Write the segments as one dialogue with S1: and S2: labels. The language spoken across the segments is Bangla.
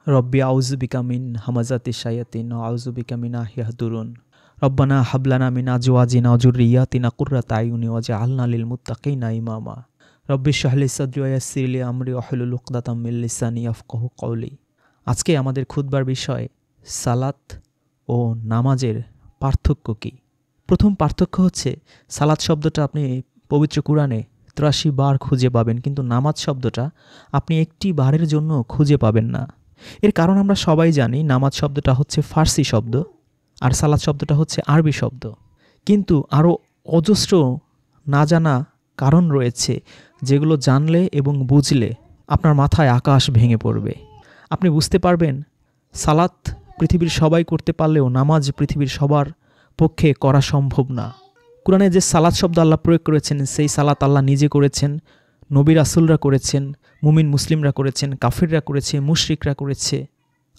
S1: রব্বি আউযু বিকা মিন হামাযাতি শায়াতিন ওয়া আউযু বিকা মিন আন ইয়াহদুরুন। রব্বানা হাব লানা মিন আজওয়াজিনা ওয়া যুররিয়্যাতিনা কুররাতা আয়ুনি ওয়াজআলনা লিল মুত্তাকিনা ইমামা। রব্বি ইশরাহ লি সাদরি ওয়া ইয়াসসির লি আমরি ওয়াহলুল উকদাতাম মিন লিসানি ইয়াফকাহু কওলি। আজকে আমাদের খুতবার বিষয় সালাত ও নামাজের পার্থক্য কী। প্রথম পার্থক্য হচ্ছে সালাত শব্দটা আপনি পবিত্র কুরআনে ৮৩ বার খুঁজে পাবেন, কিন্তু নামাজ শব্দটা আপনি একটি বারের জন্য খুঁজে পাবেন না। এর কারণ আমরা সবাই জানি, নামাজ শব্দটা হচ্ছে ফার্সি শব্দ আর সালাত শব্দটা হচ্ছে আরবি শব্দ। কিন্তু আরও অজস্র না জানা কারণ রয়েছে, যেগুলো জানলে এবং বুঝলে আপনার মাথায় আকাশ ভেঙে পড়বে। আপনি বুঝতে পারবেন সালাত পৃথিবীর সবাই করতে পারলেও নামাজ পৃথিবীর সবার পক্ষে করা সম্ভব না। কুরআনে যে সালাত শব্দ আল্লাহ প্রয়োগ করেছেন, সেই সালাত আল্লাহ নিজে করেছেন, নবী রাসূলরা করেছেন, মুমিন মুসলিমরা করেছেন, কাফিররা করেছে, মুশরিকরা করেছে,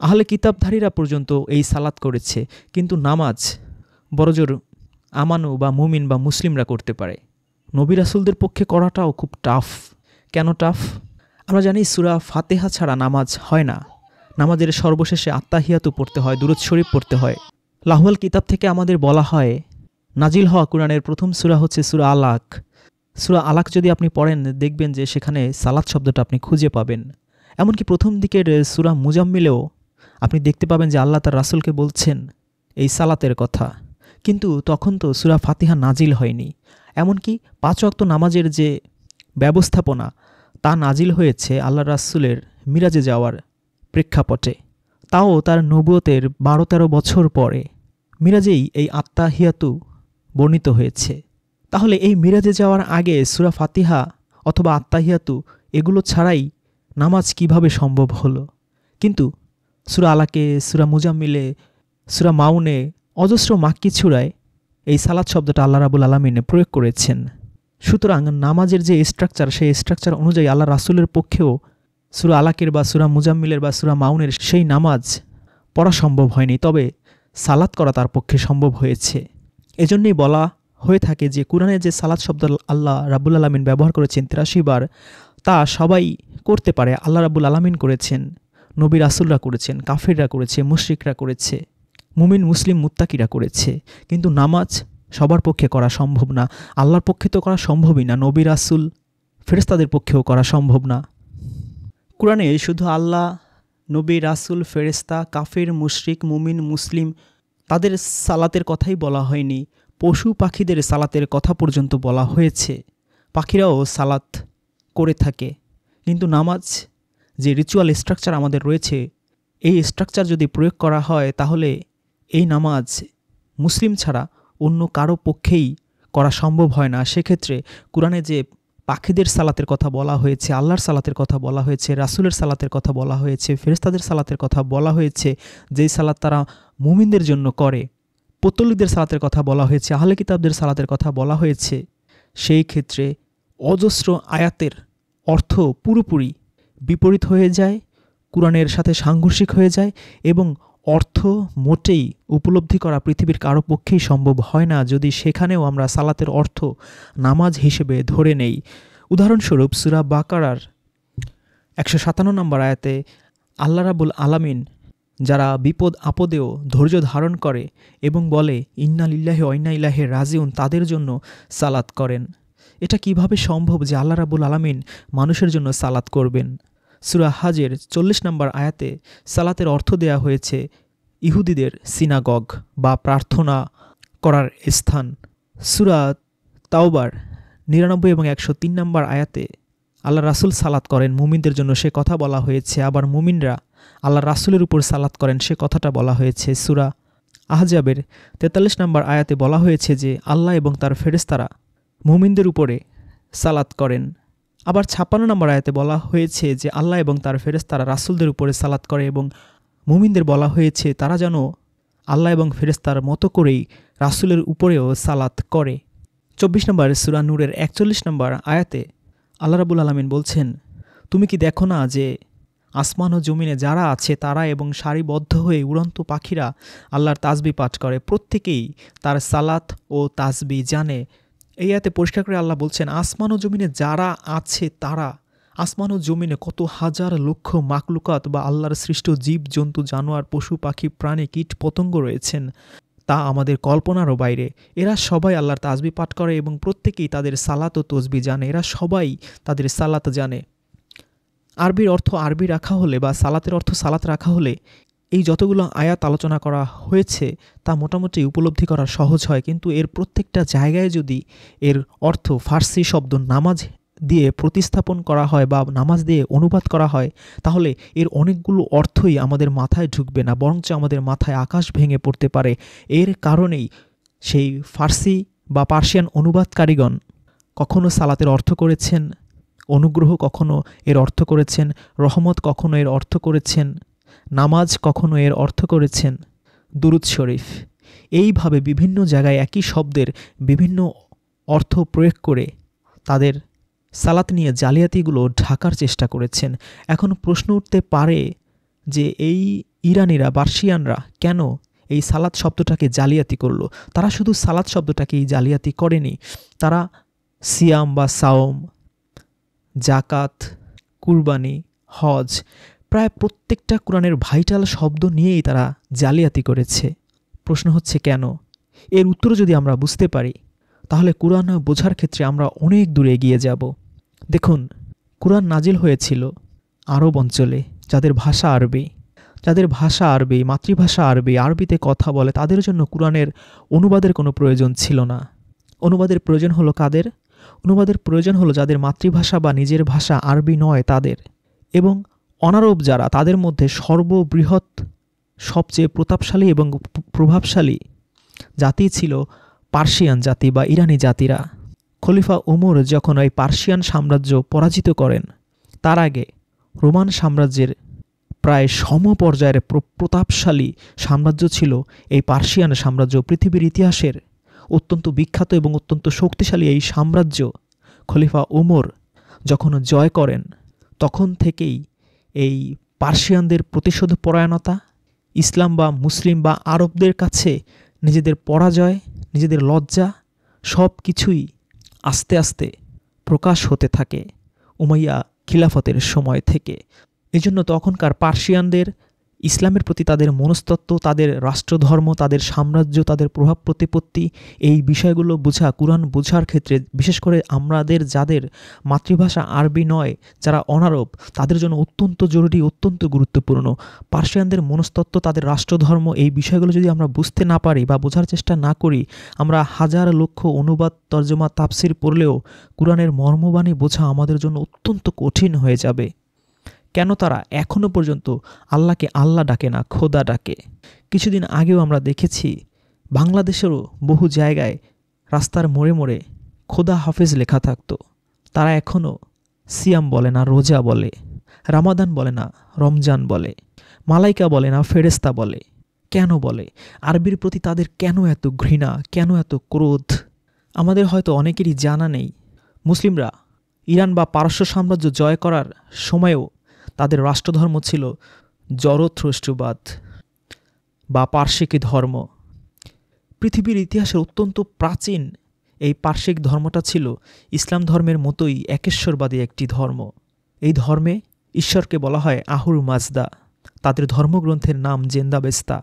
S1: আহলে কিতাবধারীরা পর্যন্ত এই সালাত করেছে। কিন্তু নামাজ বড়জোর আমানু বা মুমিন বা মুসলিমরা করতে পারে। নবী রাসূলদের পক্ষে করাটাও খুব টাফ। কেন টাফ? আমরা জানি সূরা ফাতিহা ছাড়া নামাজ হয় না। নামাজের সর্বশেষে আত্তাহিয়াতু পড়তে হয়, দুরূদ শরীফ পড়তে হয়। লাহুল কিতাব থেকে আমাদের বলা হয়, নাজিল হওয়া কুরআনের প্রথম সূরা হচ্ছে সূরা আলাক। সূরা আলাক যদি আপনি পড়েন, দেখবেন যে সেখানে সালাত শব্দটা আপনি খুঁজে পাবেন। এমনকি প্রথম দিকের সূরা মুজাম্মিলেও আপনি দেখতে পাবেন যে আল্লাহ তার রাসূলকে বলছেন এই সালাতের কথা। কিন্তু তখন তো সূরা ফাতিহা নাজিল হয়নি। এমনকি ৫ ওয়াক্ত নামাজের যে ব্যবস্থাপনা, তা নাজিল হয়েছে আল্লাহ রাসূলের মিরাজে যাওয়ার প্রেক্ষাপটে, তাও তার নবুয়তের ১২-১৩ বছর পরে। মিরাজেই এই আত্তাহিয়াতু বর্ণিত হয়েছে। তাহলে এই মিরাজে যাওয়ার আগে সূরা ফাতিহা অথবা আত্তাহিয়াতু এগুলো ছাড়াই নামাজ কিভাবে সম্ভব হলো? কিন্তু সূরা আলাকে, সূরা মুজাম্মিলে, সূরা মাউনে, অজস্র মাক্কি সূরায় এই সালাত শব্দটা আল্লাহ রাব্বুল আলামিন প্রয়োগ করেছেন। সুতরাং নামাজের যে স্ট্রাকচার, সেই স্ট্রাকচার অনুযায়ী আল্লাহ রাসূলের পক্ষেও সূরা আলাকের বা সূরা মুজাম্মিলের বা সূরা মাউনের সেই নামাজ পড়া সম্ভব হয়নি, তবে সালাত করা তার পক্ষে সম্ভব হয়েছে। এজন্যই বলা হয়ে থাকে যে কুরআনে যে সালাত শব্দ আল্লাহ রাব্বুল আলামিন ব্যবহার করেছেন ৮৩ বার, তা সবাই করতে পারে। আল্লাহ রাব্বুল আলামিন করেছেন, নবী রাসূলরা করেছেন, কাফিররা করেছে, মুশরিকরা করেছে, মুমিন মুসলিম মুত্তাকিরা করেছে। কিন্তু নামাজ সবার পক্ষে করা সম্ভব না। আল্লাহর পক্ষে তো করা সম্ভবই না, নবী রাসূল ফেরেশতাদের পক্ষেও করা সম্ভব না। কুরআনে শুধু আল্লাহ, নবী রাসূল, ফেরেশতা, কাফির, মুশরিক, মুমিন মুসলিম তাদের সালাতের কথাই বলা হয়নি, পশু পাখিদের সালাতের কথা পর্যন্ত বলা হয়েছে। পাখিরাও সালাত করে থাকে। কিন্তু নামাজ যে রিচুয়াল স্ট্রাকচার আমাদের রয়েছে, এই স্ট্রাকচার যদি প্রয়োগ করা হয়, তাহলে এই নামাজ মুসলিম ছাড়া অন্য কারো পক্ষেই করা সম্ভব হয় না। সেক্ষেত্রে কুরআনে যে পাখিদের সালাতের কথা বলা হয়েছে, আল্লাহর সালাতের কথা বলা হয়েছে, রাসূলের সালাতের কথা বলা হয়েছে, ফেরেশতাদের সালাতের কথা বলা হয়েছে, যেই সালাত তারা মুমিনদের জন্য করে, পৌত্তলিকদের সালাতের কথা বলা হয়েছে, আহলে কিতাবদের সালাতের কথা বলা হয়েছে, সেই ক্ষেত্রে অজস্র আয়াতের অর্থ পুরোপুরি বিপরীত হয়ে যায়, কুরআনের সাথে সাংঘর্ষিক হয়ে যায় এবং অর্থ মোটেই উপলব্ধি করা পৃথিবীর কারো পক্ষেই সম্ভব হয় না, যদি সেখানেও আমরা সালাতের অর্থ নামাজ হিসেবে ধরে নেই। উদাহরণস্বরূপ সূরা বাকারার ১৫৭ নম্বর আয়াতে আল্লাহ রাব্বুল আলামিন যারা বিপদ আপদেও ধৈর্য ধারণ করে এবং বলে ইন্না লিল্লাহি ওয়া ইন্না ইলাইহি রাজিউন, তাদের জন্য সালাত করেন। এটা কিভাবে সম্ভব যে আল্লাহ রাব্বুল আলামিন মানুষের জন্য সালাত করবেন? সূরা হাজের ৪০ নম্বর আয়াতে সালাতের অর্থ দেয়া হয়েছে ইহুদিদের সিনাগগ বা প্রার্থনা করার স্থান। সূরা তাওবার ৯৯ এবং ১০৩ নম্বর আয়াতে আল্লাহ রাসূল সালাত করেন, মুমিনদের জন্য সে কথা বলা হয়েছে। আবার মুমিনরা আল্লাহ রাসূলের উপর সালাত করেন, সে কথাটা বলা হয়েছে। সূরা আহজাবের ৪৩ নম্বর আয়াতে বলা হয়েছে যে আল্লাহ এবং তার ফেরেশতারা মুমিনদের উপরে সালাত করেন। আবার ৫৬ নম্বর আয়াতে বলা হয়েছে যে আল্লাহ এবং তার ফেরেশতারা রাসূলদের উপরে সালাত করে এবং মুমিনদের বলা হয়েছে তারা যেন আল্লাহ এবং ফেরেশতার মতো করেই রাসূলের উপরেও সালাত করে। ২৪ নম্বর সূরা নূরের ৪১ নম্বর আয়াতে আল্লাহ রাব্বুল আলামিন বলছেন, তুমি কি দেখো না যে আসমান ও জমিনে যারা আছে তারা এবং সারিবদ্ধ হয়ে উড়ন্ত পাখিরা আল্লাহর তাসবিহ পাঠ করে, প্রত্যেকেই তার সালাত ও তাসবিহ জানে। এই আয়াতে পরিষ্কার করে আল্লাহ বলছেন আসমান ও জমিনে যারা আছে তারা আসমান ও জমিনে কত হাজার লক্ষ মাকলুকাত বা আল্লাহর সৃষ্ট জীব জন্তু জানোয়ার পশু পাখি প্রাণী কীট পতঙ্গ রয়েছেন, তা আমাদের কল্পনারও বাইরে। এরা সবাই আল্লাহর তাসবিহ পাঠ করে এবং প্রত্যেকেই তাদের সালাত ও তসবিহ জানে। এরা সবাই তাদের সালাত জানে। আরবির অর্থ আরবি রাখা হলে বা সালাতের অর্থ সালাত রাখা হলে এই যতগুলো আয়াত আলোচনা করা হয়েছে তা মোটামুটি উপলব্ধি করা সহজ হয়। কিন্তু এর প্রত্যেকটা জায়গায় যদি এর অর্থ ফার্সি শব্দ নামাজ দিয়ে প্রতিস্থাপন করা হয় বা নামাজ দিয়ে অনুবাদ করা হয়, তাহলে এর অনেকগুলো অর্থই আমাদের মাথায় ঢুকবে না, বরঞ্চ আমাদের মাথায় আকাশ ভেঙে পড়তে পারে। এর কারণেই সেই ফার্সি বা পার্সিয়ান অনুবাদকারীগণ কখনো সালাতের অর্থ করেছেন অনুগ্রহ, কখনো এর অর্থ করেছেন রহমত, কখনো এর অর্থ করেছেন নামাজ, কখনো এর অর্থ করেছেন দুরুদ শরীফ। এইভাবে বিভিন্ন জায়গায় একই শব্দের বিভিন্ন অর্থ প্রয়োগ করে তাদের সালাত নিয়ে জালিয়াতিগুলো ঢাকার চেষ্টা করেছেন। এখন প্রশ্ন উঠতে পারে যে এই ইরানিরা পার্সিয়ানরা কেন এই সালাত শব্দটাকে জালিয়াতি করলো? তারা শুধু সালাত শব্দটাকেই জালিয়াতি করেনি, তারা সিয়াম বা সাওম, জাকাত, কুরবানি, হজ, প্রায় প্রত্যেকটা কোরআনের ভাইটাল শব্দ নিয়েই তারা জালিয়াতি করেছে। প্রশ্ন হচ্ছে কেন? এর উত্তর যদি আমরা বুঝতে পারি তাহলে কোরআন বোঝার ক্ষেত্রে আমরা অনেক দূরে এগিয়ে যাব। দেখুন, কোরআন নাজিল হয়েছিল আরব অঞ্চলে, যাদের ভাষা আরবি, মাতৃভাষা আরবিতে কথা বলে, তাদের জন্য কোরআনের অনুবাদের কোনো প্রয়োজন ছিল না। অনুবাদের প্রয়োজন হলো কাদের? অনুবাদের প্রয়োজন হলো যাদের মাতৃভাষা বা নিজের ভাষা আরবি নয় তাদের। এবং অনারব যারা, তাদের মধ্যে সর্ববৃহৎ সবচেয়ে প্রতাপশালী এবং প্রভাবশালী জাতি ছিল পার্সিয়ান জাতি বা ইরানি জাতিরা। খলিফা উমর যখন ওই পার্সিয়ান সাম্রাজ্য পরাজিত করেন, তার আগে রোমান সাম্রাজ্যের প্রায় সমপর্যায়ের প্রতাপশালী সাম্রাজ্য ছিল এই পার্সিয়ান সাম্রাজ্য। পৃথিবীর ইতিহাসের অত্যন্ত বিখ্যাত এবং অত্যন্ত শক্তিশালী এই সাম্রাজ্য খলিফা উমর যখন জয় করেন, তখন থেকেই এই পার্সিয়ানদের প্রতিশোধপরায়ণতা, ইসলাম বা মুসলিম বা আরবদের কাছে নিজেদের পরাজয়, নিজেদের লজ্জা সব কিছুই আস্তে আস্তে প্রকাশ হতে থাকে উমাইয়া খিলাফতের সময় থেকে। এজন্য তখনকার পার্সিয়ানদের ইসলামের প্রতি তাদের মনস্তত্ত্ব, তাদের রাষ্ট্রধর্ম, তাদের সাম্রাজ্য, তাদের প্রভাব প্রতিপত্তি, এই বিষয়গুলো বোঝা কোরআন বোঝার ক্ষেত্রে, বিশেষ করে আমাদের যাদের মাতৃভাষা আরবি নয়, যারা অনারব, তাদের জন্য অত্যন্ত জরুরি, অত্যন্ত গুরুত্বপূর্ণ। পার্সিয়ানদের মনস্তত্ত্ব, তাদের রাষ্ট্রধর্ম, এই বিষয়গুলো যদি আমরা বুঝতে না পারি বা বোঝার চেষ্টা না করি, আমরা হাজার লক্ষ অনুবাদ, তর্জমা, তাফসির পড়লেও কোরআনের মর্মবাণী বোঝা আমাদের জন্য অত্যন্ত কঠিন হয়ে যাবে। কেন তারা এখনও পর্যন্ত আল্লাহকে আল্লাহ ডাকে না, খোদা ডাকে? কিছুদিন আগেও আমরা দেখেছি বাংলাদেশেরও বহু জায়গায় রাস্তার মোড়ে মোড়ে খোদা হাফেজ লেখা থাকতো। তারা এখনও সিয়াম বলে না, রোজা বলে, রামাদান বলে না, রমজান বলে, মালাইকা বলে না, ফেরেস্তা বলে। কেন বলে? আরবির প্রতি তাদের কেন এত ঘৃণা, কেন এত ক্রোধ? আমাদের হয়তো অনেকেরই জানা নেই, মুসলিমরা ইরান বা পারস্য সাম্রাজ্য জয় করার সময়েও তাদের রাষ্ট্রধর্ম ছিল জরথ্রষ্ট্রবাদ বা পার্শ্বিক ধর্ম। পৃথিবীর ইতিহাসের অত্যন্ত প্রাচীন এই পার্শ্বিক ধর্মটা ছিল ইসলাম ধর্মের মতোই একেশ্বরবাদী একটি ধর্ম। এই ধর্মে ঈশ্বরকে বলা হয় আহুর মাজদা। তাদের ধর্মগ্রন্থের নাম জেন্দাবেস্তা।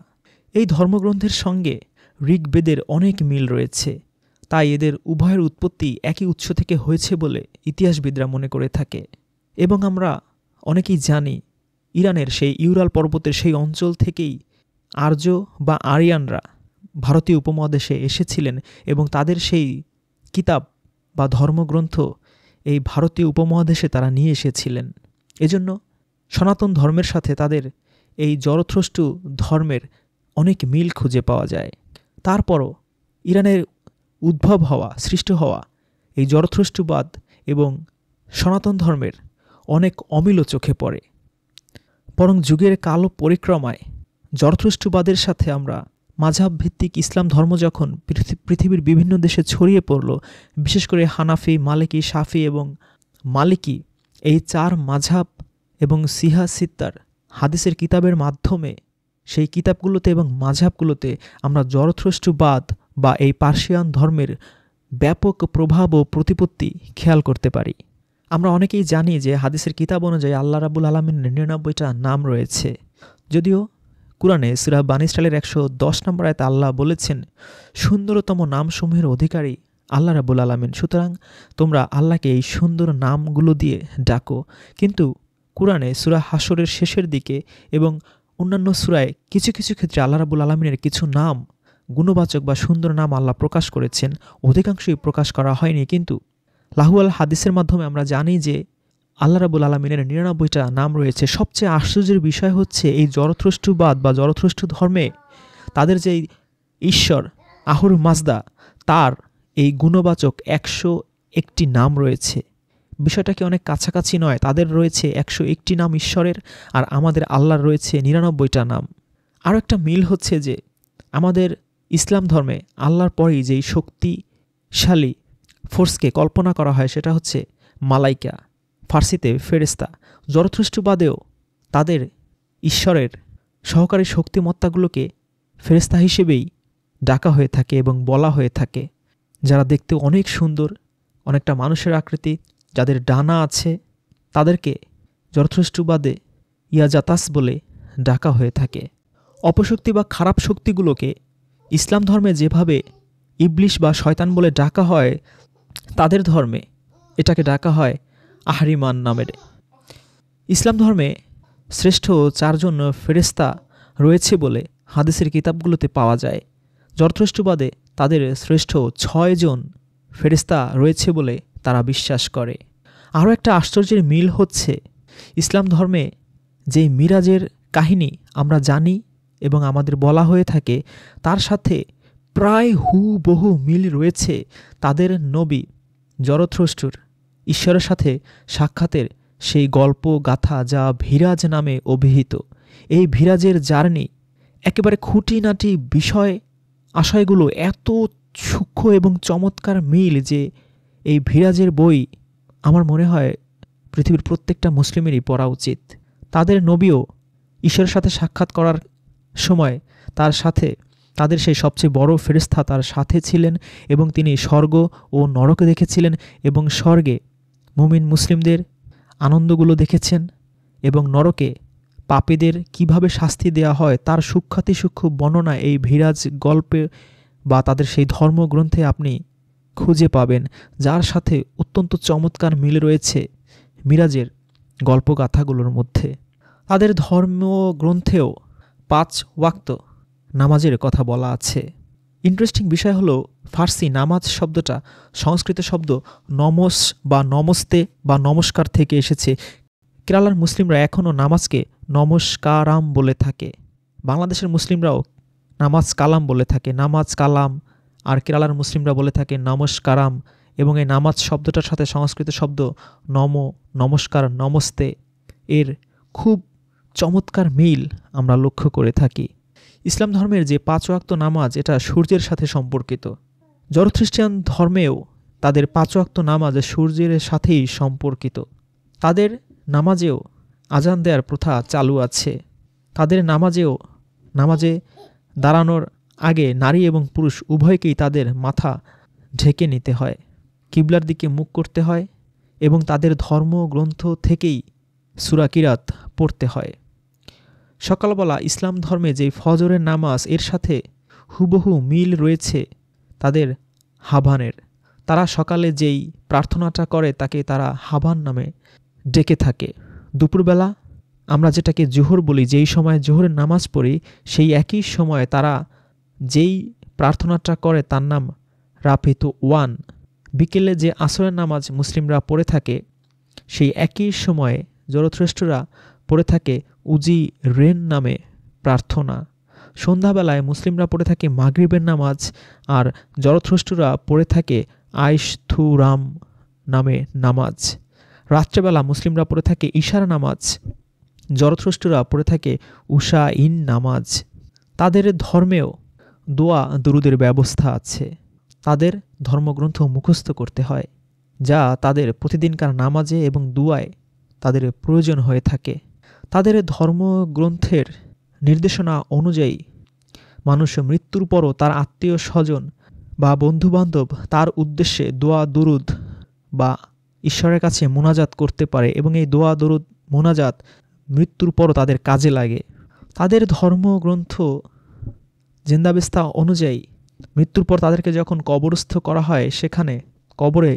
S1: এই ধর্মগ্রন্থের সঙ্গে ঋগ্বেদের অনেক মিল রয়েছে, তাই এদের উভয়ের উৎপত্তি একই উৎস থেকে হয়েছে বলে ইতিহাসবিদরা মনে করে থাকে। এবং আমরা অনেকেই জানি ইরানের সেই ইউরাল পর্বতের সেই অঞ্চল থেকেই আর্য বা আরিয়ানরা ভারতীয় উপমহাদেশে এসেছিলেন এবং তাদের সেই কিতাব বা ধর্মগ্রন্থ এই ভারতীয় উপমহাদেশে তারা নিয়ে এসেছিলেন। এজন্য সনাতন ধর্মের সাথে তাদের এই জরথ্রষ্ট্র ধর্মের অনেক মিল খুঁজে পাওয়া যায়। তারপরও ইরানের উদ্ভব হওয়া, সৃষ্ট হওয়া এই জরথ্রষ্ট্রবাদ এবং সনাতন ধর্মের অনেক অমিলও চোখে পড়ে। বরং যুগের কালো পরিক্রমায় জরথ্রষ্ট্রবাদের সাথে আমরা মাঝহাব ভিত্তিক ইসলাম ধর্ম যখন পৃথিবীর বিভিন্ন দেশে ছড়িয়ে পড়ল, বিশেষ করে হানাফি, মালিকি, শাফি এবং মালিকি, এই চার মাঝহাব এবং সিহা সিত্তার হাদিসের কিতাবের মাধ্যমে সেই কিতাবগুলোতে এবং মাঝহাবগুলোতে আমরা জরথ্রষ্ট্রবাদ বা এই পার্সিয়ান ধর্মের ব্যাপক প্রভাব ও প্রতিপত্তি খেয়াল করতে পারি। আমরা অনেকেই জানি যে হাদিসের কিতাব অনুযায়ী আল্লাহ রাব্বুল আলামিনের ৯৯টা নাম রয়েছে। যদিও কুরআনে সূরা বানী ইসরাঈলের ১১০ নম্বর আয়াতে আল্লাহ বলেছেন, সুন্দরতম নামসমূহের অধিকারী আল্লাহ রাব্বুল আলামিন। সুতরাং তোমরা আল্লাহকে এই সুন্দর নামগুলো দিয়ে ডাকো। কিন্তু কুরআনে সূরা হাশরের শেষের দিকে এবং অন্যান্য সূরায় কিছু কিছু ক্ষেত্রে আল্লাহ রাব্বুল আলামিনের কিছু নাম, গুণবাচক বা সুন্দর নাম আল্লাহ প্রকাশ করেছেন, অধিকাংশই প্রকাশ করা হয়নি। কিন্তু লাহুয়াল হাদিসের মাধ্যমে আমরা জানি যে আল্লাহ রাব্বুল আলামিনের ৯৯টা নাম রয়েছে। সবচেয়ে আশ্চর্যের বিষয় হচ্ছে এই জরথ্রষ্টবাদ বা জরথ্রষ্ট ধর্মে তাদের যে ঈশ্বর আহুর মাজদা, তার এই গুণবাচক ১০১টি নাম রয়েছে। বিষয়টা কি অনেক কাছাকাছি নয়? তাদের রয়েছে ১০১টি নাম ঈশ্বরের, আর আমাদের আল্লাহর রয়েছে ৯৯টা নাম। আরও একটা মিল হচ্ছে যে আমাদের ইসলাম ধর্মে আল্লাহর পরেই যেই শক্তিশালী ফোর্সকে কল্পনা করা হয় সেটা হচ্ছে মালাইকা, ফার্সিতে ফেরেশতা। জরথ্রষ্টবাদেও তাদের ঈশ্বরের সহকারী শক্তিমত্তাগুলোকে ফেরেশতা হিসেবেই ডাকা হয়ে থাকে এবং বলা হয়ে থাকে, যারা দেখতে অনেক সুন্দর, অনেকটা মানুষের আকৃতি, যাদের ডানা আছে, তাদেরকে জরথ্রষ্টবাদে ইয়াজাতাস বলে ডাকা হয়ে থাকে। অপশক্তি বা খারাপ শক্তিগুলোকে ইসলাম ধর্মে যেভাবে ইবলিশ বা শয়তান বলে ডাকা হয়, তাদের ধর্মে এটাকে ডাকা হয় আহরিমান নামের। ইসলাম ধর্মে শ্রেষ্ঠ ৪ জন ফেরেশতা রয়েছে বলে হাদিসের কিতাবগুলোতে পাওয়া যায়। জরথ্রষ্টবাদে তাদের শ্রেষ্ঠ ৬ জন ফেরেশতা রয়েছে বলে তারা বিশ্বাস করে। আরও একটা আশ্চর্যের মিল হচ্ছে ইসলাম ধর্মে যে মিরাজের কাহিনী আমরা জানি এবং আমাদের বলা হয়ে থাকে, তার সাথে প্রায় হুবহু মিল রয়েছে তাদের নবী জরথ্রষ্টর ঈশ্বরের সাথে সাক্ষাতের সেই গল্প গাথা, যা ভিরাজ নামে অভিহিত। এই ভিরাজের জার্নি একেবারে খুঁটিনাটি বিষয় আশয়গুলো এত সূক্ষ্ম এবং চমৎকার মিল যে এই ভিরাজের বই আমার মনে হয় পৃথিবীর প্রত্যেকটা মুসলিমেরই পড়া উচিত। তাদের নবীও ঈশ্বরের সাথে সাক্ষাৎ করার সময় তার সাথে তাদের সেই সবচেয়ে বড় ফেরেশতা তার সাথে ছিলেন এবং তিনি স্বর্গ ও নরক দেখেছিলেন এবং স্বর্গে মুমিন মুসলিমদের আনন্দগুলো দেখেছেন এবং নরকে পাপীদের কিভাবে শাস্তি দেওয়া হয় তার সূক্ষ্মাতিসূক্ষ্ম বর্ণনা এই ভিরাজ গল্পে বা তাদের সেই ধর্মগ্রন্থে আপনি খুঁজে পাবেন, যার সাথে অত্যন্ত চমৎকার মিল রয়েছে মিরাজের গল্পগাথাগুলোর মধ্যে। তাদের ধর্মগ্রন্থেও ৫ ওয়াক্ত নামাজের কথা বলা আছে। ইন্টারেস্টিং বিষয় হলো ফার্সি নামাজ শব্দটা সংস্কৃত শব্দ নমস বা নমস্তে বা নমস্কার থেকে এসেছে। কেরালার মুসলিমরা এখনও নামাজকে নমস্কারাম বলে থাকে। বাংলাদেশের মুসলিমরাও নামাজ কালাম বলে থাকে, নামাজ কালাম, আর কেরালার মুসলিমরা বলে থাকে নমস্কারাম। এবং এই নামাজ শব্দটার সাথে সংস্কৃত শব্দ নম, নমস্কার, নমস্তে এর খুব চমৎকার মিল আমরা লক্ষ্য করে থাকি। ইসলাম ধর্মের যে ৫ ওয়াক্ত নামাজ, এটা সূর্যের সাথে সম্পর্কিত। জরথ্রিস্টিয়ান ধর্মেও তাদের ৫ ওয়াক্ত নামাজ সূর্যের সাথেই সম্পর্কিত। তাদের নামাজেও আজান দেওয়ার প্রথা চালু আছে। তাদের নামাজে দাঁড়ানোর আগে নারী এবং পুরুষ উভয়কেই তাদের মাথা ঢেকে নিতে হয়, কিবলার দিকে মুখ করতে হয় এবং তাদের ধর্মগ্রন্থ থেকেই সূরা কিরাত পড়তে হয়। সকালবেলা ইসলাম ধর্মে যে ফজরের নামাজ, এর সাথে হুবহু মিল রয়েছে তাদের হাবানের। তারা সকালে যেই প্রার্থনাটা করে তাকে তারা হাবান নামে ডেকে থাকে। দুপুরবেলা আমরা যেটাকে জোহর বলি, যেই সময় জোহরের নামাজ পড়ি, সেই একই সময় তারা যেই প্রার্থনাটা করে তার নাম রাফিতু ওয়ান। বিকেলে যে আসরের নামাজ মুসলিমরা পড়ে থাকে, সেই একই সময়ে জরথ্রষ্টরা পড়ে থাকে উজি রেন নামে প্রার্থনা। সন্ধ্যাবেলায় মুসলিমরা পড়ে থাকে মাগরিবের নামাজ, আর জরথ্রষ্টরা পড়ে থাকে আইশথুরাম নামে নামাজ। রাত্রেবেলা মুসলিমরা পড়ে থাকে ইশার নামাজ, জরথ্রষ্টরা পড়ে থাকে উষা ইন নামাজ। তাদের ধর্মেও দোয়া দুরুদের ব্যবস্থা আছে। তাদের ধর্মগ্রন্থ মুখস্থ করতে হয়, যা তাদের প্রতিদিনকার নামাজে এবং দুয়ায় তাদের প্রয়োজন হয়ে থাকে। তাদের ধর্মগ্রন্থের নির্দেশনা অনুযায়ী মানুষ মৃত্যুর পরও তার আত্মীয় স্বজন বা বন্ধুবান্ধব তার উদ্দেশ্যে দোয়া দুরুদ বা ঈশ্বরের কাছে মোনাজাত করতে পারে এবং এই দোয়া দরুদ মোনাজাত মৃত্যুর পরও তাদের কাজে লাগে। তাদের ধর্মগ্রন্থ জিন্দাবেস্তা অনুযায়ী মৃত্যুর পর তাদেরকে যখন কবরস্থ করা হয়, সেখানে কবরে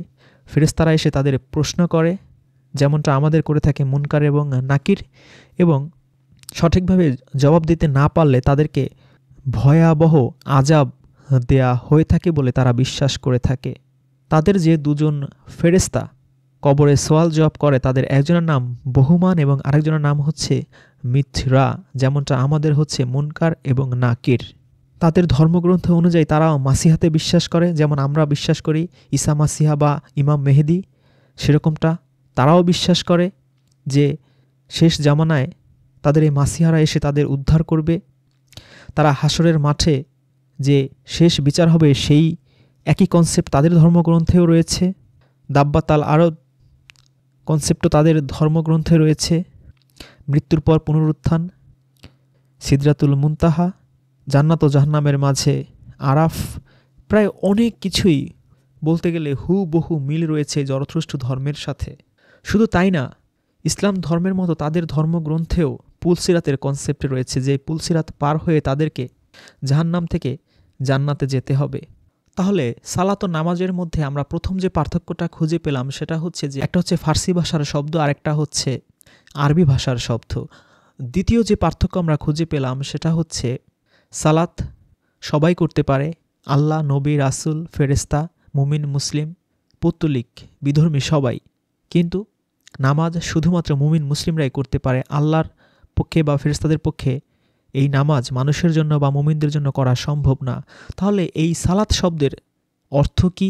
S1: ফেরেশতারা এসে তাদের প্রশ্ন করে, যেমনটা আমাদের করে থাকে মুনকার এবং নাকির, এবং সঠিকভাবে জবাব দিতে না পারলে তাদেরকে ভয়াবহ আযাব দেয়া হয়ে থাকে বলে তারা বিশ্বাস করে থাকে। তাদের যে দুজন ফেরেশতা কবরে সোয়াল জবাব করে, তাদের একজনের নাম বহুমান এবং আরেকজনের নাম হচ্ছে মিথরা, যেমনটা আমাদের হচ্ছে মুনকার এবং নাকির। তাদের ধর্মগ্রন্থ অনুযায়ী তারাও মাসিহাতে বিশ্বাস করে, যেমন আমরা বিশ্বাস করি ঈসা মাসিহা বা ইমাম মেহেদি, সেরকমটা তারাও বিশ্বাস করে যে শেষ জামানায় তাদের এই মাসিহারা এসে তাদের উদ্ধার করবে। তারা হাসরের মাঠে যে শেষ বিচার হবে, সেই একই কনসেপ্ট তাদের ধর্মগ্রন্থেও রয়েছে। দাব্বাতাল আরও কনসেপ্টও তাদের ধর্মগ্রন্থে রয়েছে। মৃত্যুর পর পুনরুত্থান, সিদরাতুল মুনতাহা, জান্নাত ও জাহান্নামের মাঝে আরাফ, প্রায় অনেক কিছুই বলতে গেলে হুবহু মিল রয়েছে জরথুস্ট্র ধর্মের সাথে। শুধু তাই না, ইসলাম ধর্মের মতো তাদের ধর্মগ্রন্থেও পুলসিরাতের কনসেপ্ট রয়েছে, যে পুলসিরাত পার হয়ে তাদেরকে জাহান্নাম থেকে জান্নাতে যেতে হবে। তাহলে সালাত ও নামাজের মধ্যে আমরা প্রথম যে পার্থক্যটা খুঁজে পেলাম সেটা হচ্ছে যে একটা হচ্ছে ফার্সি ভাষার শব্দ আর একটা হচ্ছে আরবি ভাষার শব্দ। দ্বিতীয় যে পার্থক্য আমরা খুঁজে পেলাম সেটা হচ্ছে সালাত সবাই করতে পারে, আল্লাহ, নবী, রাসূল, ফেরেশতা, মুমিন, মুসলিম, পৌত্তলিক, বিধর্মী সবাই। কিন্তু নামাজ শুধুমাত্র মুমিন মুসলিমরাই করতে পারে। আল্লাহর পক্ষে বা ফেরেশতাদের পক্ষে এই নামাজ মানুষের জন্য বা মুমিনদের জন্য করা সম্ভব না। তাহলে এই সালাত শব্দের অর্থ কী,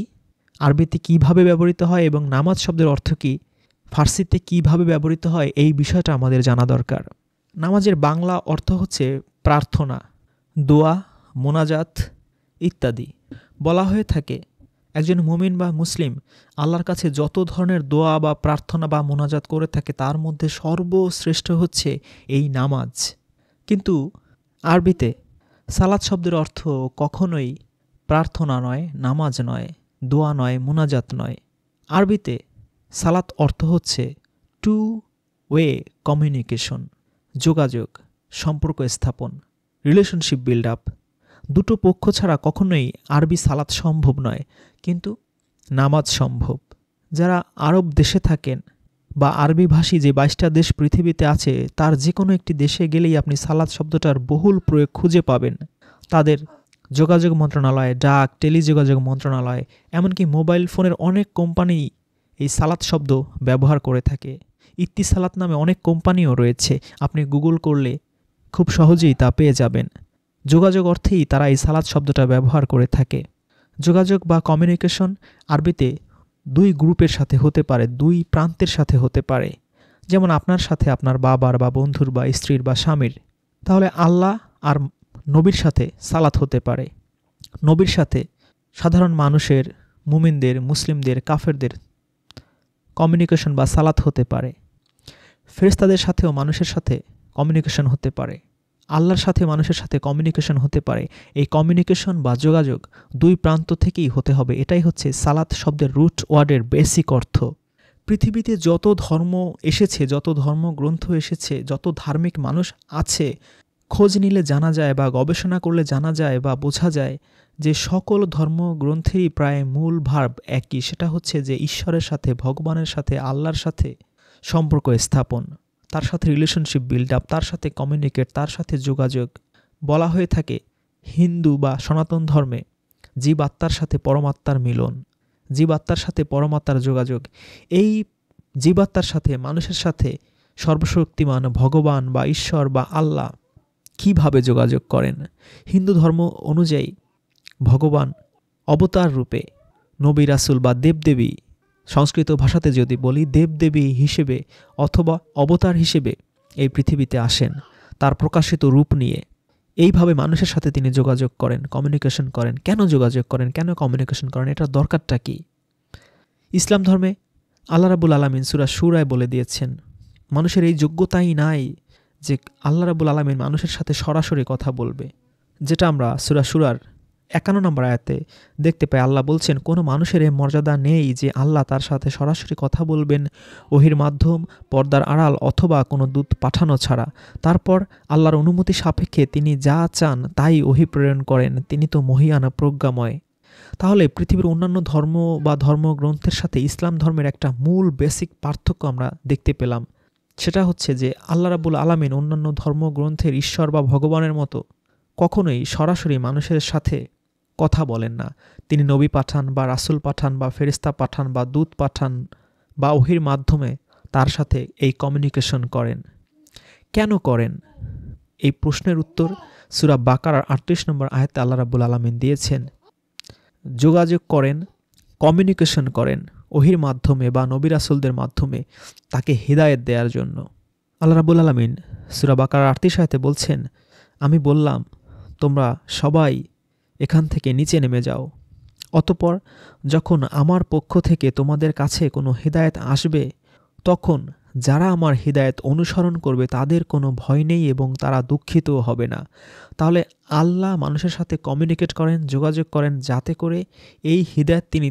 S1: আরবিতে কীভাবে ব্যবহৃত হয়, এবং নামাজ শব্দের অর্থ কী, ফার্সিতে কীভাবে ব্যবহৃত হয়, এই বিষয়টা আমাদের জানা দরকার। নামাজের বাংলা অর্থ হচ্ছে প্রার্থনা, দোয়া, মোনাজাত ইত্যাদি। বলা হয়ে থাকে একজন মুমিন বা মুসলিম আল্লাহর কাছে যত ধরনের দোয়া বা প্রার্থনা বা মোনাজাত করে থাকে, তার মধ্যে সর্বশ্রেষ্ঠ হচ্ছে এই নামাজ। কিন্তু আরবিতে সালাত শব্দের অর্থ কখনোই প্রার্থনা নয়, নামাজ নয়, দোয়া নয়, মোনাজাত নয়। আরবিতে সালাত অর্থ হচ্ছে টু ওয়ে কমিউনিকেশন, যোগাযোগ, সম্পর্ক স্থাপন, রিলেশনশিপ বিল্ড আপ। দুটো পক্ষ ছাড়া কখনোই আরবি সালাত সম্ভব নয়, কিন্তু নামাজ সম্ভব। যারা আরব দেশে থাকেন বা আরবি ভাষী যে 22টা দেশ পৃথিবীতে আছে, তার যে কোনো একটি দেশে গেলেই আপনি সালাত শব্দটার বহুল প্রয়োগ খুঁজে পাবেন। তাদের যোগাযোগ মন্ত্রণালয়, ডাক, টেলিযোগাযোগ মন্ত্রণালয়, এমনকি মোবাইল ফোনের অনেক কোম্পানি এই সালাত শব্দ ব্যবহার করে থাকে। ইত্তিসালাত নামে অনেক কোম্পানিও রয়েছে, আপনি গুগল করলে খুব সহজেই তা পেয়ে যাবেন। যোগাযোগ অর্থেই তারা এই সালাত শব্দটা ব্যবহার করে থাকে। যোগাযোগ বা কমিউনিকেশন আরবিতে দুই গ্রুপের সাথে হতে পারে, দুই প্রান্তের সাথে হতে পারে, যেমন আপনার সাথে আপনার বাবার বা বন্ধুর বা স্ত্রীর বা স্বামীর। তাহলে আল্লাহ আর নবীর সাথে সালাত হতে পারে, নবীর সাথে সাধারণ মানুষের, মুমিনদের, মুসলিমদের, কাফেরদের কমিউনিকেশন বা সালাত হতে পারে। ফেরেশতাদের সাথেও মানুষের সাথে কমিউনিকেশন হতে পারে, আল্লাহর সাথে মানুষের সাথে কমিউনিকেশন হতে পারে। এই কমিউনিকেশন বা যোগাযোগ দুই প্রান্ত থেকেই হতে হবে। এটাই হচ্ছে সালাত শব্দের রুট ওয়ার্ডের বেসিক অর্থ। পৃথিবীতে যত ধর্ম এসেছে, যত ধর্মগ্রন্থ এসেছে, যত ধার্মিক মানুষ আছে, খোঁজ নিলে জানা যায় বা গবেষণা করলে জানা যায় বা বোঝা যায় যে সকল ধর্মগ্রন্থেরই প্রায় মূল ভার্ব একই, সেটা হচ্ছে যে ঈশ্বরের সাথে, ভগবানের সাথে, আল্লাহর সাথে সম্পর্ক স্থাপন, তার সাথে রিলেশনশিপ বিল্ড আপ, তার সাথে কমিউনিকেট, তার সাথে যোগাযোগ। বলা হয়ে থাকে হিন্দু বা সনাতন ধর্মে জীব আত্মার সাথে পরমাত্মার মিলন, জীবাত্মার সাথে পরমাত্মার যোগাযোগ। এই জীবাত্মার সাথে, মানুষের সাথে সর্বশক্তিমান ভগবান বা ঈশ্বর বা আল্লাহ কিভাবে যোগাযোগ করেন? হিন্দু ধর্ম অনুযায়ী ভগবান অবতার রূপে নবী, রাসূল বা দেবদেবী, সংস্কৃত ভাষাতে যদি বলি দেবদেবী হিসেবে অথবা অবতার হিসেবে এই পৃথিবীতে আসেন, তার প্রকাশিত রূপ নিয়ে। এইভাবে মানুষের সাথে তিনি যোগাযোগ করেন, কমিউনিকেশন করেন। কেন যোগাযোগ করেন, কেন কমিউনিকেশন করেন, এটার দরকারটা কি? ইসলাম ধর্মে আল্লাহ রাব্বুল আলামিন সূরা শূরায় বলে দিয়েছেন, মানুষের এই যোগ্যতাই নাই যে আল্লাহ রাব্বুল আলামিন মানুষের সাথে সরাসরি কথা বলবে, যেটা আমরা সূরা শূরার 51 নম্বর আয়াতে দেখতে পাই আল্লাহ বলছেন, কোনো মানুষের এ মর্যাদা নেই যে আল্লাহ তার সাথে সরাসরি কথা বলবেন ওহির মাধ্যম, পর্দার আড়াল অথবা কোনো দূত পাঠানো ছাড়া। তারপর আল্লাহর অনুমতি সাপেক্ষে তিনি যা চান তাই ওহি প্রেরণ করেন। তিনি তো মহিয়ান প্রজ্ঞাময়। তাহলে পৃথিবীর অন্যান্য ধর্ম বা ধর্মগ্রন্থের সাথে ইসলাম ধর্মের একটা মূল বেসিক পার্থক্য আমরা দেখতে পেলাম। সেটা হচ্ছে যে আল্লাহ রাব্বুল আলামিন অন্যান্য ধর্মগ্রন্থের ঈশ্বর বা ভগবানের মতো কখনোই সরাসরি মানুষের সাথে কথা বলেন না। তিনি নবী পাঠান বা রাসূল পাঠান বা ফেরেশতা পাঠান বা দূত পাঠান বা ওহির মাধ্যমে তার সাথে এই কমিউনিকেশন করেন। কেন করেন? এই প্রশ্নের উত্তর সূরা বাকারার ৩৮ নম্বর আয়াতে আল্লাহ রাব্বুল আলামিন দিয়েছেন। যোগাযোগ করেন, কমিউনিকেশন করেন ওহির মাধ্যমে বা নবী রাসূলদের মাধ্যমে তাকে হিদায়াত দেওয়ার জন্য। আল্লাহ রাব্বুল আলামিন সূরা বাকারার ৩৮ আয়াতে বলছেন, আমি বললাম তোমরা সবাই এখান থেকে নিচে নেমে যাও। অতঃপর যখন আমার পক্ষ থেকে তোমাদের কাছে কোনো হিদায়াত আসবে, তখন যারা আমার হিদায়াত অনুসরণ করবে তাদের কোনো ভয় নেই এবং তারা দুঃখিতও হবে না। তাহলে আল্লাহ মানুষের সাথে কমিউনিকেট করেন, যোগাযোগ করেন, যাতে করে এই হিদায়াত তিনি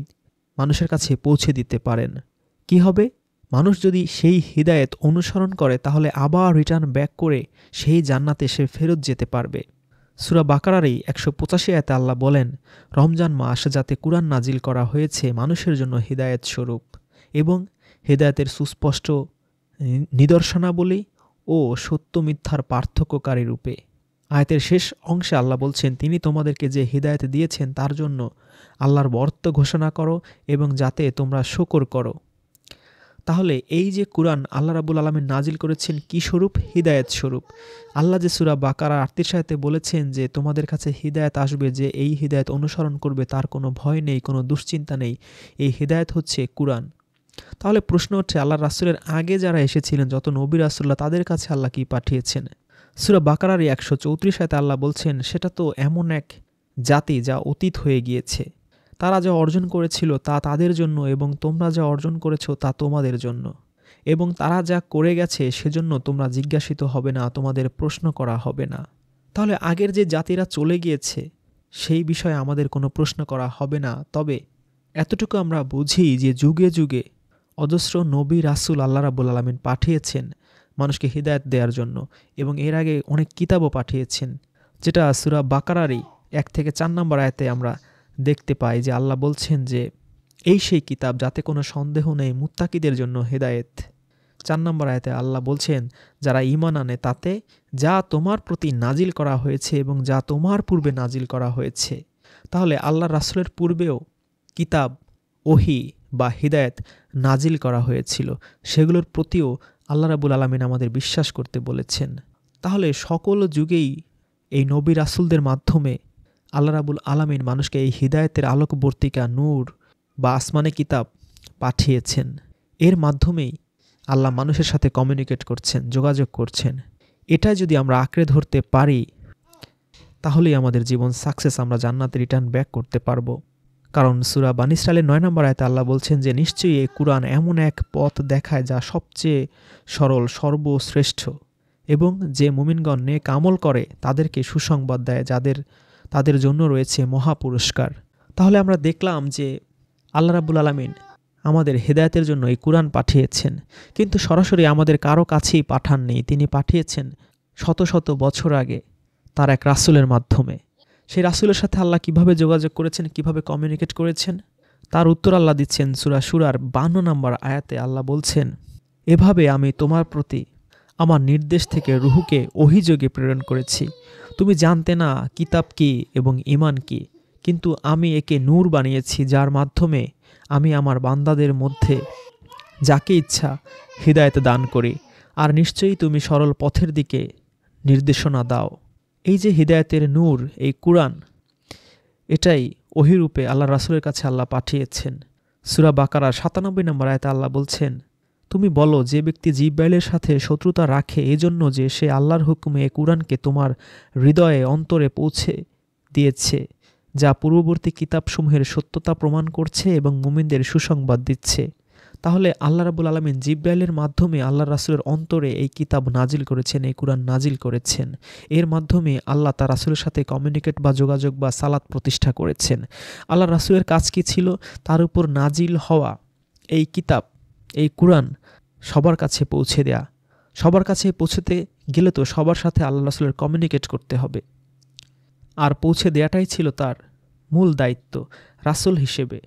S1: মানুষের কাছে পৌঁছে দিতে পারেন। কি হবে? মানুষ যদি সেই হিদায়াত অনুসরণ করে তাহলে আবার রিটার্ন ব্যাক করে সেই জান্নাতে সে ফেরত যেতে পারবে। সূরা বাকারারই ১৮৫ আয়াতে আল্লাহ বলেন, রমজান মাস যাতে কুরআন নাজিল করা হয়েছে মানুষের জন্য হিদায়াত স্বরূপ এবং হিদায়াতের সুস্পষ্ট নিদর্শনাবলী ও সত্য মিথ্যার পার্থক্যকারী রূপে। আয়াতের শেষ অংশে আল্লাহ বলছেন, তিনি তোমাদেরকে যে হিদায়াত দিয়েছেন তার জন্য আল্লাহর বর্ত ঘোষণা করো এবং যাতে তোমরা শুকর করো। তাহলে এই যে কুরআন আল্লাহ রাব্বুল আলামিন নাজিল করেছেন কি স্বরূপ? হিদায়াত স্বরূপ। আল্লাহ যে সূরা বাকারা ৩৮ আয়াতে বলেছেন যে তোমাদের কাছে হিদায়াত আসবে, যে এই হিদায়াত অনুসরণ করবে তার কোনো ভয় নেই, কোনো দুশ্চিন্তা নেই, এই হিদায়াত হচ্ছে কুরআন। তাহলে প্রশ্ন হচ্ছে, আল্লাহর রাসূলের আগে যারা এসেছিলেন যত নবী রাসূলরা তাদের কাছে আল্লাহ কি পাঠিয়েছেন? সূরা বাকারারই ১৩৪ আয়াতে আল্লাহ বলছেন, সেটা তো এমন এক জাতি যা অতীত হয়ে গিয়েছে। তারা যা অর্জন করেছিল তা তাদের জন্য এবং তোমরা যা অর্জন করেছো তা তোমাদের জন্য, এবং তারা যা করে গেছে সেজন্য তোমরা জিজ্ঞাসিত হবে না, তোমাদের প্রশ্ন করা হবে না। তাহলে আগের যে জাতিরা চলে গিয়েছে সেই বিষয়ে আমাদের কোনো প্রশ্ন করা হবে না। তবে এতটুকু আমরা বুঝি যে যুগে যুগে অজস্র নবী রাসূল আল্লাহ রাব্বুল আলামিন পাঠিয়েছেন মানুষকে হিদায়াত দেওয়ার জন্য, এবং এর আগে অনেক কিতাবও পাঠিয়েছেন, যেটা সূরা বাকারারই ১ থেকে ৪ নম্বর আয়াতে আমরা দেখতে পাই যে আল্লাহ বলছেন যে এই সেই কিতাব যাতে কোনো সন্দেহ নেই মুত্তাকিদের জন্য হেদায়েত। ৪ নম্বর আয়াতে আল্লাহ বলছেন, যারা ঈমান আনে তাতে যা তোমার প্রতি নাজিল করা হয়েছে এবং যা তোমার পূর্বে নাজিল করা হয়েছে। তাহলে আল্লাহর রাসূলের পূর্বেও কিতাব, ওহী বা হিদায়াত নাজিল করা হয়েছিল, সেগুলোর প্রতিও আল্লাহ রাব্বুল আলামিন আমাদের বিশ্বাস করতে বলেছেন। তাহলে সকল যুগেই এই নবী রাসূলদের মাধ্যমে আল্লাহ রাব্বুল আলামিন মানুষকে এই হিদায়াতের আলোকবর্তিকা নূর বা আসমানে কিতাব পাঠিয়েছেন। এর মাধ্যমেই আল্লাহ মানুষের সাথে কমিউনিকেট করছেন, যোগাযোগ করছেন। এটা যদি আমরা আঁকড়ে ধরতে পারি তাহলেই আমাদের জীবন সাকসেস, আমরা জান্নাতে রিটার্ন ব্যাক করতে পারবো। কারণ সূরা বানী ইসরাঈলের ৯ নম্বর আয়াতে আল্লাহ বলছেন যে নিশ্চয়ই এই কুরআন এমন এক পথ দেখায় যা সবচেয়ে সরল, সর্বশ্রেষ্ঠ, এবং যে মুমিনগণ নেক আমল করে তাদেরকে সুসংবাদ দেয়, তাদের জন্য রয়েছে মহা পুরস্কার। তাহলে আমরা দেখলাম যে আল্লাহ রাব্বুল আলামিন আমাদের হেদায়েতের জন্য এই কুরআন পাঠিয়েছেন, কিন্তু সরাসরি আমাদের কারো কাছেই পাঠাননি। তিনি পাঠিয়েছেন শত শত বছর আগে তার এক রাসূলের মাধ্যমে। সেই রাসূলের সাথে আল্লাহ কিভাবে যোগাযোগ করেছেন, কিভাবে কমিউনিকেট করেছেন, তার উত্তর আল্লাহ দিচ্ছেন সূরা শুরার ৫২ নম্বর আয়াতে। আল্লাহ বলছেন, এভাবে আমি তোমার প্রতি আমার নির্দেশ থেকে রূহকে ওহীযোগে প্রেরণ করেছি। তুমি জানতে না কিতাব কি এবং ঈমান কি, কিন্তু আমি একে নূর বানিয়েছি যার মাধ্যমে আমি আমার বান্দাদের মধ্যে যাকে ইচ্ছা হিদায়াত দান করি, আর নিশ্চয়ই তুমি সরল পথের দিকে নির্দেশনা দাও। এই যে হিদায়াতের নূর, এই কুরআন, এটাই ওহীরূপে আল্লাহ রাসূলের কাছে আল্লাহ পাঠিয়েছেন। সূরা বাকারার ৯৭ নম্বর আয়াতে আল্লাহ বলছেন, তুমি বলো, যে ব্যক্তি জিবরাইলের সাথে শত্রুতা রাখে এজন্য যে সে আল্লাহর হুকুমে এই কুরআনকে তোমার হৃদয়ে অন্তরে পৌঁছে দিয়েছে, যা পূর্ববর্তী কিতাবসমূহের সত্যতা প্রমাণ করছে এবং মুমিনদের সুসংবাদ দিচ্ছে, তাহলে আল্লাহ রাব্বুল আলামিন জিবরাইলের মাধ্যমে আল্লাহর রাসূলের অন্তরে এই কিতাব নাজিল করেছেন, এই কুরআন নাজিল করেছেন। এর মাধ্যমে আল্লাহ তার রাসূলের সাথে কমিউনিকেট বা যোগাযোগ বা সালাত প্রতিষ্ঠা করেছেন। আল্লাহর রাসূলের কাজ কি ছিল? তার উপর নাজিল হওয়া এই কিতাব, এই কুরআন সবার কাছে পৌঁছে দেয়া। সবার কাছে পৌঁছতে গেলে তো সবার সাথে আল্লাহ রাসূলের কমিউনিকেট করতে হবে, আর পৌঁছে দেয়াটাই ছিল তার মূল দায়িত্ব। রাসূল হিসেবে,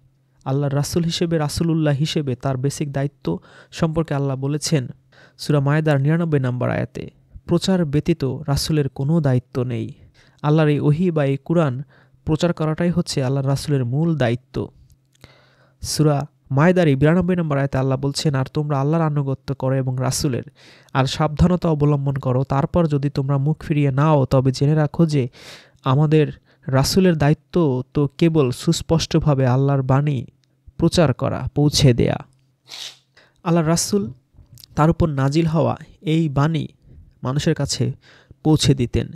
S1: আল্লাহর রাসূল হিসেবে, রাসূলুল্লাহ হিসেবে তার বেসিক দায়িত্ব সম্পর্কে আল্লাহ বলেছেন সূরা মায়েদার ৯৯ নম্বর আয়াতে, প্রচার ব্যতীত রাসূলের কোনো দায়িত্ব নেই। আল্লাহর এই ওহী বা এই কুরআন প্রচার করাটাই হচ্ছে আল্লাহর রাসূলের মূল দায়িত্ব। সূরা মায়েদার ৯২ নম্বর আয়াতে আল্লাহ বলছেন, আর তোমরা আল্লাহর আনুগত্য করো এবং রাসূলের, আর সাবধানতা অবলম্বন করো। তারপর যদি তোমরা মুখ ফিরিয়ে নাও, তবে জেনে রাখো যে আমাদের রাসূলের দায়িত্ব তো কেবল সুস্পষ্টভাবে আল্লাহর বাণী প্রচার করা, পৌঁছে দেয়া। আল্লাহর রাসূল তার উপর নাজিল হওয়া এই বাণী মানুষের কাছে পৌঁছে দিতেন।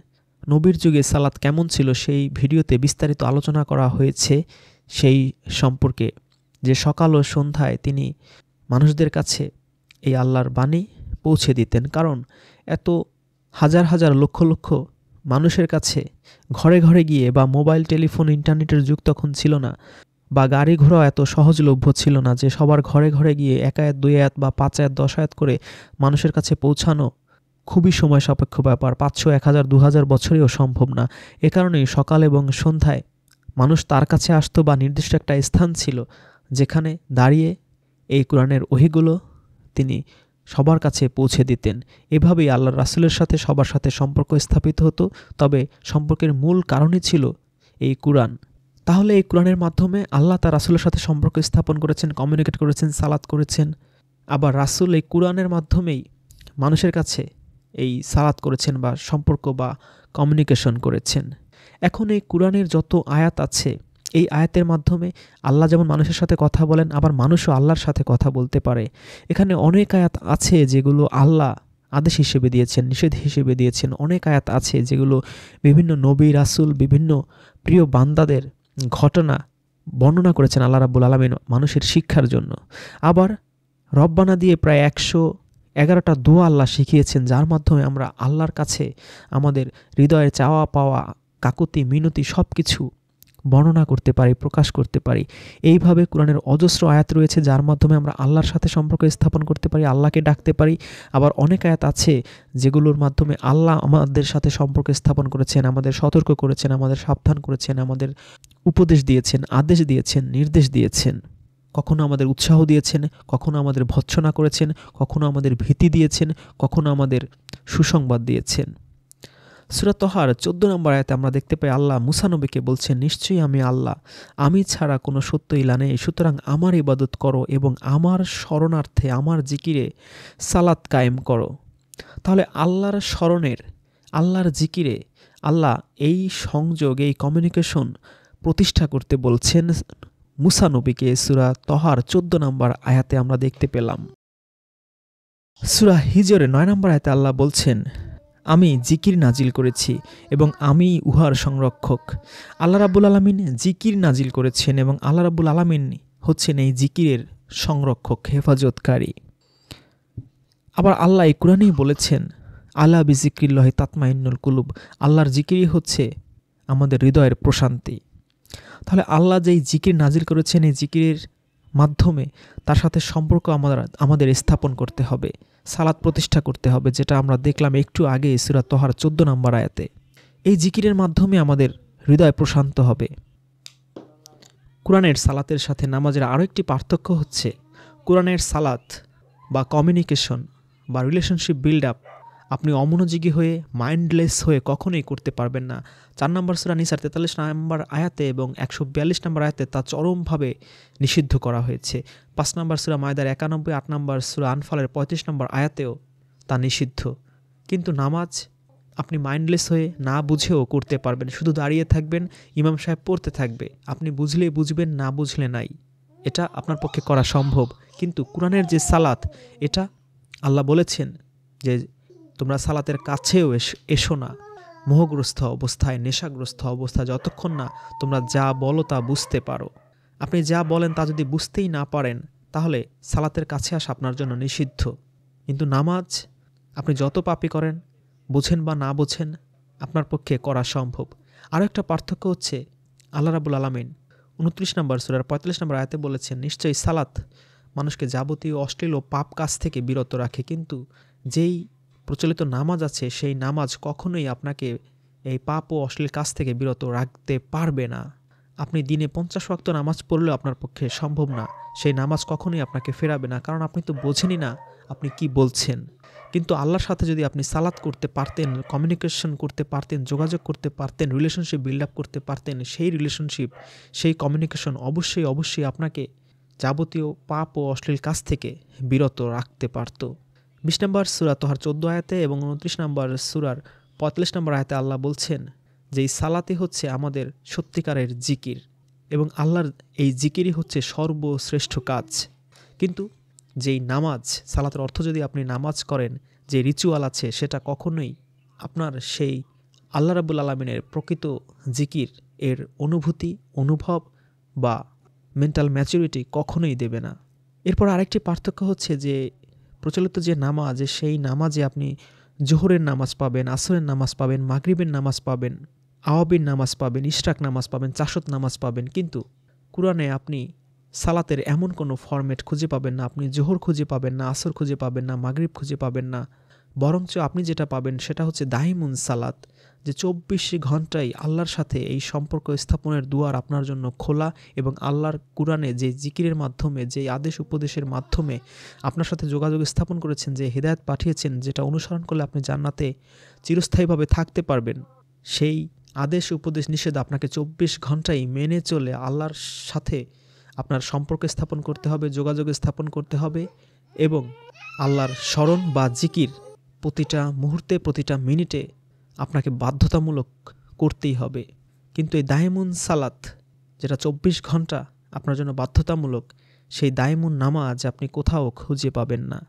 S1: নবীর যুগে সালাত কেমন ছিল সেই ভিডিওতে বিস্তারিত আলোচনা করা হয়েছে সেই সম্পর্কে, যে সকাল ও সন্ধ্যায় তিনি মানুষদের কাছে এই আল্লাহর বাণী পৌঁছে দিতেন। কারণ এত হাজার হাজার লক্ষ লক্ষ মানুষের কাছে ঘরে ঘরে গিয়ে, বা মোবাইল টেলিফোন ইন্টারনেটের যুগ তখন ছিল না, বা গাড়ি ঘোড়া এত সহজলভ্য ছিল না যে সবার ঘরে ঘরে গিয়ে ১ আয়াত ২ আয়াত বা ৫ আয়াত ১০ আয়াত করে মানুষের কাছে পৌঁছানো খুবই সময় সাপেক্ষ ব্যাপার। ৫০০, ১০০০, ২০০০ বছরেও সম্ভব না। এ কারণেই সকাল এবং সন্ধ্যায় মানুষ তার কাছে আসতো, বা নির্দিষ্ট একটা স্থান ছিল যেখানে দাঁড়িয়ে এই কোরআনের ওহীগুলো তিনি সবার কাছে পৌঁছে দিতেন। এভাবেই আল্লাহর রাসূলের সাথে সবার সাথে সম্পর্ক স্থাপিত হতো। তবে সম্পর্কের মূল কারণই ছিল এই কুরআন। তাহলে এই কুরআনের মাধ্যমে আল্লাহ তার রাসূলের সাথে সম্পর্ক স্থাপন করেছেন, কমিউনিকেট করেছেন, সালাত করেছেন। আবার রাসূল এই কুরআনের মাধ্যমেই মানুষের কাছে এই সালাত করেছেন বা সম্পর্ক বা কমিউনিকেশন করেছেন। এখন এই কুরআনের যত আয়াত আছে, এই আয়াতের মাধ্যমে আল্লাহ যেমন মানুষের সাথে কথা বলেন, আবার মানুষও আল্লাহর সাথে কথা বলতে পারে। এখানে অনেক আয়াত আছে যেগুলো আল্লাহ আদেশ হিসেবে দিয়েছেন, নিষেধ হিসেবে দিয়েছেন। অনেক আয়াত আছে যেগুলো বিভিন্ন নবী, রাসূল, বিভিন্ন প্রিয় বান্দাদের ঘটনা বর্ণনা করেছেন আল্লাহ রাব্বুল আলামিন মানুষের শিক্ষার জন্য। আবার রব্বানা দিয়ে প্রায় ১১১টা দোয়া আল্লাহ শিখিয়েছেন, যার মাধ্যমে আমরা আল্লাহর কাছে আমাদের হৃদয়ের চাওয়া পাওয়া, কাকুতি মিনতি সব কিছু বর্ণনা করতে পারি, প্রকাশ করতে পারি। এইভাবে কোরআনের অজস্র আয়াত রয়েছে যার মাধ্যমে আমরা আল্লাহর সাথে সম্পর্ক স্থাপন করতে পারি, আল্লাহকে ডাকতে পারি। আবার অনেক আয়াত আছে যেগুলোর মাধ্যমে আল্লাহ আমাদের সাথে সম্পর্ক স্থাপন করেছেন, আমাদের সতর্ক করেছেন, আমাদের সাবধান করেছেন, আমাদের উপদেশ দিয়েছেন, আদেশ দিয়েছেন, নির্দেশ দিয়েছেন। কখনো আমাদের উৎসাহ দিয়েছেন, কখনো আমাদের ভর্ৎসনা করেছেন, কখনো আমাদের ভীতি দিয়েছেন, কখনো আমাদের সুসংবাদ দিয়েছেন। সূরা তহার ১৪ নম্বর আয়াতে আমরা দেখতে পাই আল্লাহ মুসা নবীকে বলছেন, নিশ্চয়ই আমি আল্লাহ, আমি ছাড়া কোনো সত্য ইলা নেই, সুতরাং আমার ইবাদত করো এবং আমার শরণার্থে, আমার জিকিরে সালাত কায়েম করো। তাহলে আল্লাহর স্মরণের, আল্লাহর জিকিরে আল্লাহ এই সংযোগ, এই কমিউনিকেশন প্রতিষ্ঠা করতে বলছেন মুসা নবীকে। সূরা তহার ১৪ নম্বর আয়াতে আমরা দেখতে পেলাম। সূরা হিজরে ৯ নম্বর আয়াতে আল্লাহ বলছেন, আমি জিকির নাজিল করেছি এবং আমি উহার সংরক্ষক। আল্লাহ রাব্বুল আলামিন জিকির নাজিল করেছেন এবং আল্লাহ রাব্বুল আলামিন হচ্ছেন এই জিকিরের সংরক্ষক, হেফাজতকারী। আবার আল্লাহ এই কুরআনেই বলেছেন, আলা বিজিক্রিল্লাহি তাতমাইন্নুল কুলুব, আল্লাহর জিকিরই হচ্ছে আমাদের হৃদয়ের প্রশান্তি। তাহলে আল্লাহ যেই জিকির নাজিল করেছেন, এই জিকিরের মাধ্যমে তার সাথে সম্পর্ক আমাদের স্থাপন করতে হবে, সালাত প্রতিষ্ঠা করতে হবে, যেটা আমরা দেখলাম একটু আগে সূরা তহার ১৪ নম্বর আয়াতে। এই জিকিরের মাধ্যমে আমাদের হৃদয় প্রশান্ত হবে। কোরআনের সালাতের সাথে নামাজের আরও একটি পার্থক্য হচ্ছে, কোরআনের সালাত বা কমিউনিকেশন বা রিলেশনশিপ বিল্ড আপ আপনি অমনোযোগী হয়ে, মাইন্ডলেস হয়ে কখনোই করতে পারবেন না। ৪ নম্বর সূরা নিসার ৪৩ নম্বর আয়াতে এবং ১৪২ নম্বর আয়াতে তা চরমভাবে নিষিদ্ধ করা হয়েছে। ৫ নম্বর সূরা মায়দার ৯১, ৮ নম্বর সূরা আনফালের ৩৫ নম্বর আয়াতেও তা নিষিদ্ধ। কিন্তু নামাজ আপনি মাইন্ডলেস হয়ে না বুঝেও করতে পারবেন। শুধু দাঁড়িয়ে থাকবেন, ইমাম সাহেব পড়তে থাকবে, আপনি বুঝলে বুঝবেন, না বুঝলে নাই। এটা আপনার পক্ষে করা সম্ভব। কিন্তু কোরআনের যে সালাত, এটা আল্লাহ বলেছেন যে তোমরা সালাতের কাছেও এসো না মোহগ্রস্ত অবস্থায়, নেশাগ্রস্ত অবস্থায়, যতক্ষণ না তোমরা যা বলো তা বুঝতে পারো। আপনি যা বলেন তা যদি বুঝতেই না পারেন, তাহলে সালাতের কাছে আসা আপনার জন্য নিষিদ্ধ। কিন্তু নামাজ আপনি যত পাপই করেন, বোঝেন বা না বোঝেন, আপনার পক্ষে করা সম্ভব। আরও একটা পার্থক্য হচ্ছে আল্লাহ রাব্বুল আলামিন ২৯ নম্বর সূরার ৪৫ নম্বর আয়াতে বলেছেন, নিশ্চয়ই সালাত মানুষকে যাবতীয় অশ্লীল ও পাপ কাজ থেকে বিরত রাখে, কিন্তু যেই প্রচলিত নামাজ আছে সেই নামাজ কখনোই আপনাকে এই পাপ ও অশ্লীল কাজ থেকে বিরত রাখতে পারবে না। আপনি দিনে ৫০ ওয়াক্ত নামাজ পড়লেও আপনার পক্ষে সম্ভব না, সেই নামাজ কখনোই আপনাকে ফেরাবে না, কারণ আপনি তো বোঝেনই না আপনি কি বলছেন। কিন্তু আল্লাহর সাথে যদি আপনি সালাত করতে পারতেন, কমিউনিকেশন করতে পারতেন, যোগাযোগ করতে পারতেন, রিলেশনশিপ বিল্ড আপ করতে পারতেন, সেই রিলেশনশিপ, সেই কমিউনিকেশন অবশ্যই আপনাকে যাবতীয় পাপ ও অশ্লীল কাজ থেকে বিরত রাখতে পারত। ২০ নম্বর সূরা তোহার ১৪ আয়াতে এবং ২৯ নম্বর সূরার ৪৫ নম্বর আয়াতে আল্লাহ বলছেন যে এই সালাতই হচ্ছে আমাদের সত্যিকারের জিকির এবং আল্লাহর এই জিকিরই হচ্ছে সর্বশ্রেষ্ঠ কাজ। কিন্তু যেই নামাজ, সালাতের অর্থ যদি আপনি নামাজ করেন, যে রিচুয়াল আছে সেটা কখনোই আপনার সেই আল্লাহ রাব্বুল আলামিনের প্রকৃত জিকির এর অনুভূতি, অনুভব বা মেন্টাল ম্যাচুরিটি কখনোই দেবে না। এরপর আরেকটি পার্থক্য হচ্ছে যে প্রচলিত যে নামাজ, সেই নামাজে আপনি জোহরের নামাজ পাবেন, আসরের নামাজ পাবেন, মাগরিবের নামাজ পাবেন, আওয়াবির নামাজ পাবেন, ইশরাক নামাজ পাবেন, চাশত নামাজ পাবেন। কিন্তু কুরআনে আপনি সালাতের এমন কোনো ফরম্যাট খুঁজে পাবেন না, আপনি জোহর খুঁজে পাবেন না, আসর খুঁজে পাবেন না, মাগরিব খুঁজে পাবেন না। বরঞ্চ আপনি যেটা পাবেন সেটা হচ্ছে দাইমুন সালাত, যে ২৪ ঘন্টাই আল্লাহর সাথে এই সম্পর্ক স্থাপনের দুয়ার আপনার জন্য খোলা এবং আল্লাহর কুরআনে যে জিকিরের মাধ্যমে, যে আদেশ উপদেশের মাধ্যমে আপনার সাথে যোগাযোগ স্থাপন করেছেন, যে হেদায়েত পাঠিয়েছেন, যেটা অনুসরণ করলে আপনি জান্নাতে চিরস্থায়ীভাবে থাকতে পারবেন, সেই আদেশ উপদেশ নিষেধ আপনাকে ২৪ ঘন্টাই মেনে চলে আল্লাহর সাথে আপনার সম্পর্ক স্থাপন করতে হবে, যোগাযোগ স্থাপন করতে হবে এবং আল্লাহর স্মরণ বা জিকির প্রতিটা মুহূর্তে, প্রতিটা মিনিটে আপনাকে বাধ্যতামূলক করতেই হবে। কিন্তু এই দায়েমুন সালাত, যেটা ২৪ ঘন্টা আপনার জন্য বাধ্যতামূলক, সেই দায়েমুন নামাজ আপনি কোথাও খুঁজে পাবেন না।